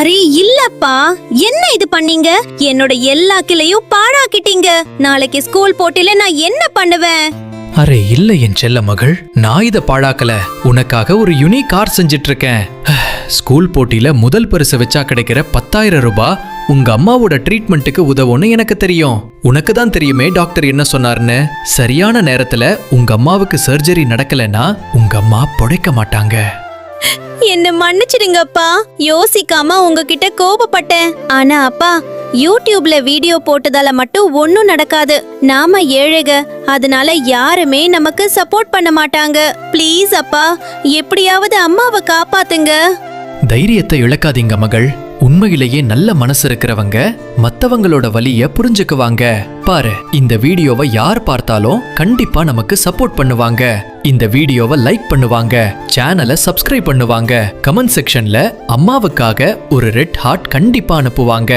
Array இல்லப்பா, என்ன இது பண்ணீங்க? என்னோட எல்லா கிளையும் பாழாக்கிட்டீங்க. நாளைக்கு ஸ்கூல் போட்டில நான் என்ன பண்ணுவேன்? அரே இல்ல என் செல்ல மகள், நான் இத பாழாக்கல. உனக்காக ஒரு யுனிக் கார் செஞ்சிட்டு இருக்கேன். ஸ்கூல் போட்டியில முதல் பரிசு வச்சா கிடைக்கிற 10,000 ரூபாய் உங்க அம்மாவோட ட்ரீட்மெண்ட்டுக்கு உதவும்னு எனக்கு தெரியும். உனக்கு தான் தெரியுமே டாக்டர் என்ன சொன்னார்னு. சரியான நேரத்துல உங்க அம்மாவுக்கு சர்ஜரி நடக்கலன்னா உங்க அம்மா பொழைக்க மாட்டாங்க. என்ன மன்னிச்சிடுங்கப்பா, யோசிக்காம உங்ககிட்ட கோபப்பட்டேன். ஆனா அப்பா, யூடியூப்ல வீடியோ போட்டதால மட்டும் ஒன்னும் நடக்காது. நாம ஏழைக, அதனால யாருமே நமக்கு சப்போர்ட் பண்ண மாட்டாங்க. ப்ளீஸ் அப்பா, எப்படியாவது அம்மாவை காப்பாத்துங்க. தைரியத்தை இழக்காதீங்க மகள். உண்மையிலேயே நல்ல மனசு இருக்கிறவங்க மத்தவங்களோட வலிய புரிஞ்சுக்குவாங்க. பாரு, இந்த வீடியோவை யார் பார்த்தாலும் கண்டிப்பா நமக்கு சப்போர்ட் பண்ணுவாங்க. இந்த வீடியோவை லைக் பண்ணுவாங்க, சேனலை சப்ஸ்கிரைப் பண்ணுவாங்க, கமெண்ட் செக்ஷன்ல அம்மாவுக்காக ஒரு ரெட் ஹார்ட் கண்டிப்பா அனுப்புவாங்க.